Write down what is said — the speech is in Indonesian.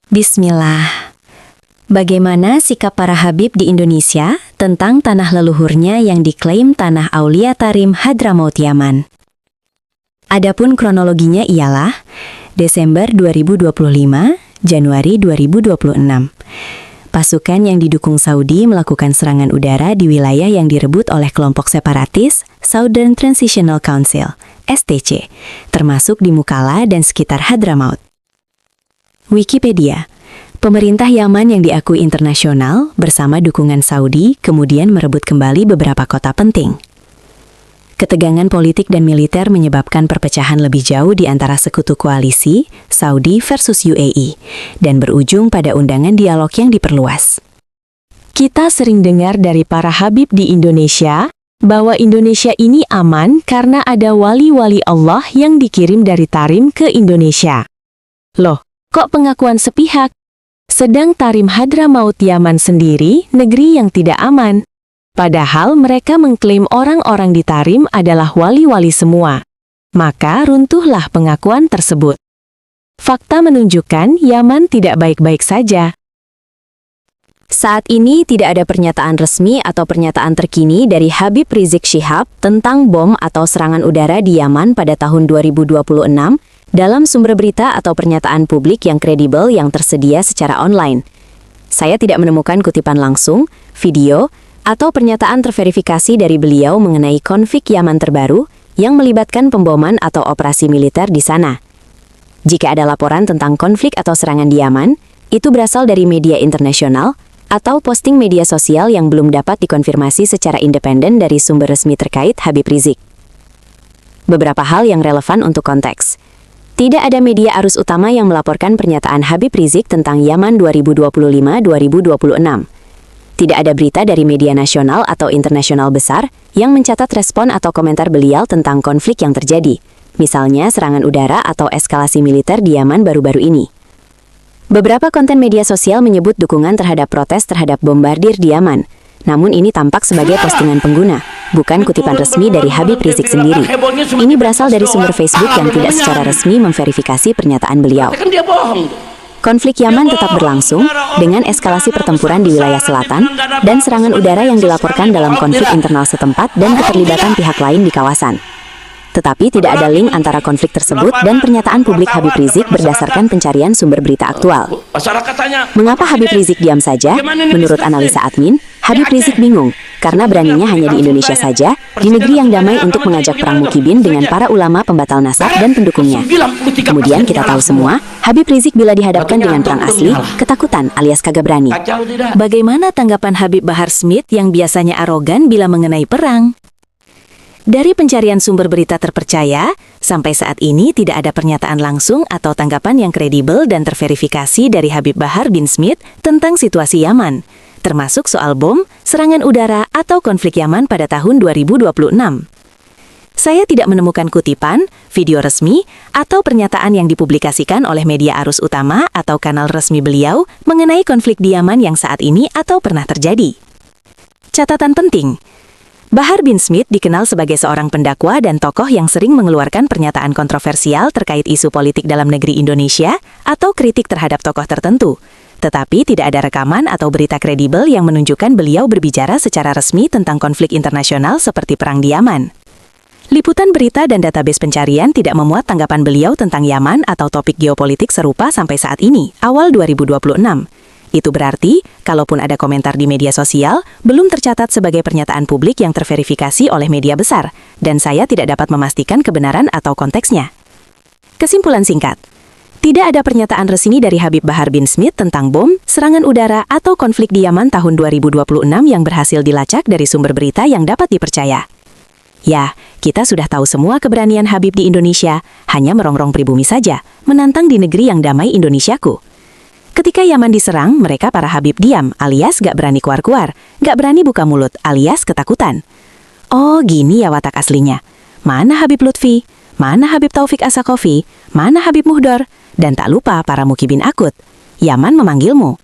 Bismillah. Bagaimana sikap para Habib di Indonesia tentang tanah leluhurnya yang diklaim tanah Aulia Tarim Hadramaut Yaman? Adapun kronologinya ialah Desember 2025, Januari 2026. Pasukan yang didukung Saudi melakukan serangan udara di wilayah yang direbut oleh kelompok separatis Southern Transitional Council, STC, termasuk di Mukalla dan sekitar Hadramaut. Wikipedia. Pemerintah Yaman yang diakui internasional bersama dukungan Saudi kemudian merebut kembali beberapa kota penting. Ketegangan politik dan militer menyebabkan perpecahan lebih jauh di antara sekutu koalisi Saudi versus UAE dan berujung pada undangan dialog yang diperluas. Kita sering dengar dari para Habib di Indonesia bahwa Indonesia ini aman karena ada wali-wali Allah yang dikirim dari Tarim ke Indonesia. Loh, kok pengakuan sepihak? Sedang Tarim Hadramaut Yaman sendiri negeri yang tidak aman. Padahal mereka mengklaim orang-orang di Tarim adalah wali-wali semua. Maka runtuhlah pengakuan tersebut. Fakta menunjukkan Yaman tidak baik-baik saja. Saat ini tidak ada pernyataan resmi atau pernyataan terkini dari Habib Rizik Syihab tentang bom atau serangan udara di Yaman pada tahun 2026 dalam sumber berita atau pernyataan publik yang kredibel yang tersedia secara online. Saya tidak menemukan kutipan langsung, video, atau pernyataan terverifikasi dari beliau mengenai konflik Yaman terbaru yang melibatkan pemboman atau operasi militer di sana. Jika ada laporan tentang konflik atau serangan di Yaman, itu berasal dari media internasional atau posting media sosial yang belum dapat dikonfirmasi secara independen dari sumber resmi terkait Habib Rizik. Beberapa hal yang relevan untuk konteks. Tidak ada media arus utama yang melaporkan pernyataan Habib Rizik tentang Yaman 2025-2026. Tidak ada berita dari media nasional atau internasional besar yang mencatat respon atau komentar beliau tentang konflik yang terjadi, misalnya serangan udara atau eskalasi militer di Yaman baru-baru ini. Beberapa konten media sosial menyebut dukungan terhadap protes terhadap bombardir di Yaman, namun ini tampak sebagai postingan pengguna, bukan kutipan resmi dari Habib Rizik sendiri. Ini berasal dari sumber Facebook yang tidak secara resmi memverifikasi pernyataan beliau. Konflik Yaman tetap berlangsung dengan eskalasi pertempuran di wilayah selatan dan serangan udara yang dilaporkan dalam konflik internal setempat dan keterlibatan pihak lain di kawasan. Tetapi tidak ada link antara konflik tersebut dan pernyataan publik Habib Rizik berdasarkan pencarian sumber berita aktual. Mengapa Habib Rizik diam saja? Menurut analisa admin, Habib Rizik bingung karena beraninya hanya di Indonesia saja, di negeri yang damai untuk mengajak perang Mukibin dengan para ulama pembatal nasab dan pendukungnya. Kemudian kita tahu semua, Habib Rizik bila dihadapkan dengan perang asli, ketakutan alias kagak berani. Bagaimana tanggapan Habib Bahar Smith yang biasanya arogan bila mengenai perang? Dari pencarian sumber berita terpercaya, sampai saat ini tidak ada pernyataan langsung atau tanggapan yang kredibel dan terverifikasi dari Habib Bahar bin Smith tentang situasi Yaman, termasuk soal bom, serangan udara, atau konflik Yaman pada tahun 2026. Saya tidak menemukan kutipan, video resmi, atau pernyataan yang dipublikasikan oleh media arus utama atau kanal resmi beliau mengenai konflik di Yaman yang saat ini atau pernah terjadi. Catatan penting. Bahar bin Smith dikenal sebagai seorang pendakwa dan tokoh yang sering mengeluarkan pernyataan kontroversial terkait isu politik dalam negeri Indonesia atau kritik terhadap tokoh tertentu. Tetapi tidak ada rekaman atau berita kredibel yang menunjukkan beliau berbicara secara resmi tentang konflik internasional seperti perang di Yaman. Liputan berita dan database pencarian tidak memuat tanggapan beliau tentang Yaman atau topik geopolitik serupa sampai saat ini, awal 2026. Itu berarti, kalaupun ada komentar di media sosial, belum tercatat sebagai pernyataan publik yang terverifikasi oleh media besar, dan saya tidak dapat memastikan kebenaran atau konteksnya. Kesimpulan singkat, tidak ada pernyataan resmi dari Habib Bahar bin Smith tentang bom, serangan udara, atau konflik di Yaman tahun 2026 yang berhasil dilacak dari sumber berita yang dapat dipercaya. Ya, kita sudah tahu semua keberanian Habib di Indonesia, hanya merongrong pribumi saja, menantang di negeri yang damai Indonesiaku. Ketika Yaman diserang, mereka para Habib diam, alias gak berani keluar-keluar, gak berani buka mulut, alias ketakutan. Oh, gini ya watak aslinya. Mana Habib Lutfi? Mana Habib Taufik As-Sakofi? Mana Habib Muhdor? Dan tak lupa para Mukibin akut. Yaman memanggilmu.